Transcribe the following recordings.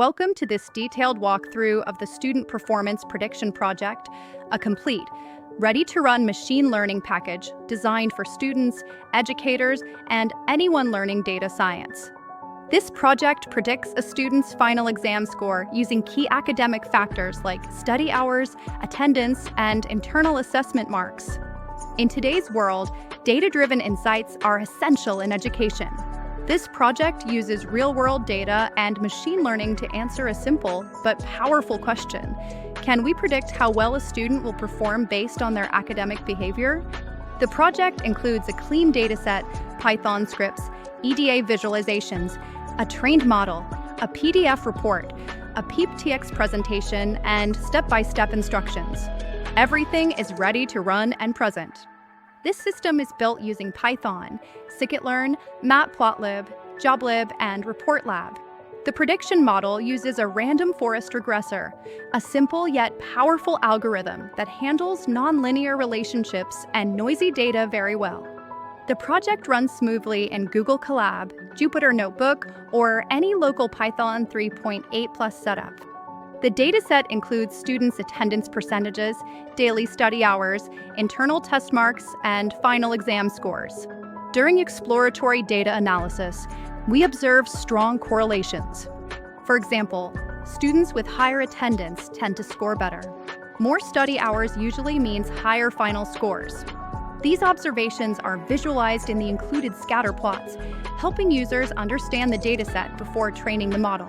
Welcome to this detailed walkthrough of the Student Performance Prediction Project, a complete, ready-to-run machine learning package designed for students, educators, and anyone learning data science. This project predicts a student's final exam score using key academic factors like study hours, attendance, and internal assessment marks. In today's world, data-driven insights are essential in education. This project uses real-world data and machine learning to answer a simple but powerful question. Can we predict how well a student will perform based on their academic behavior? The project includes a clean dataset, Python scripts, EDA visualizations, a trained model, a PDF report, a PeopTX presentation, and step-by-step instructions. Everything is ready to run and present. This system is built using Python, scikit-learn, matplotlib, joblib, and reportlab. The prediction model uses a random forest regressor, a simple yet powerful algorithm that handles nonlinear relationships and noisy data very well. The project runs smoothly in Google Colab, Jupyter Notebook, or any local Python 3.8+ setup. The dataset includes students' attendance percentages, daily study hours, internal test marks, and final exam scores. During exploratory data analysis, we observe strong correlations. For example, students with higher attendance tend to score better. More study hours usually means higher final scores. These observations are visualized in the included scatter plots, helping users understand the dataset before training the model.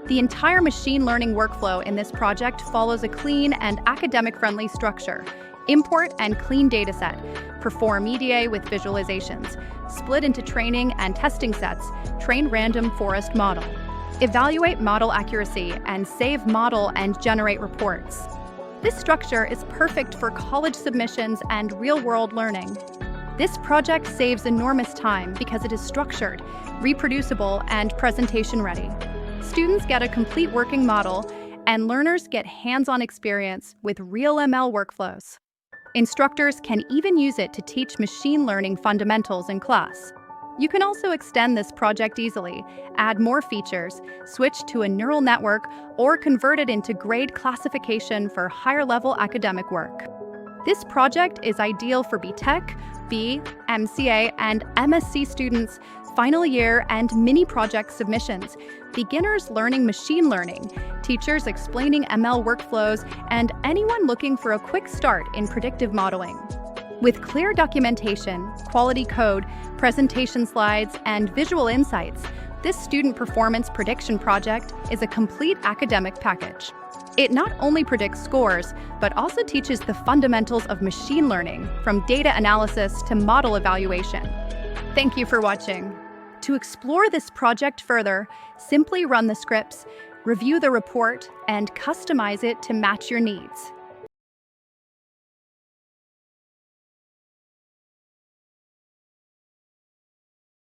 The entire machine learning workflow in this project follows a clean and academic-friendly structure. Import and clean dataset, perform EDA with visualizations, split into training and testing sets, train random forest model. Evaluate model accuracy and save model and generate reports. This structure is perfect for college submissions and real-world learning. This project saves enormous time because it is structured, reproducible, and presentation-ready. Students get a complete working model, and learners get hands-on experience with real ML workflows. Instructors can even use it to teach machine learning fundamentals in class. You can also extend this project easily, add more features, switch to a neural network, or convert it into grade classification for higher-level academic work. This project is ideal for BTech, B, MCA, and MSc students, final year and mini project submissions, beginners learning machine learning, teachers explaining ML workflows, and anyone looking for a quick start in predictive modeling. With clear documentation, quality code, presentation slides, and visual insights, this student performance prediction project is a complete academic package. It not only predicts scores, but also teaches the fundamentals of machine learning, from data analysis to model evaluation. Thank you for watching. To explore this project further, simply run the scripts, review the report, and customize it to match your needs.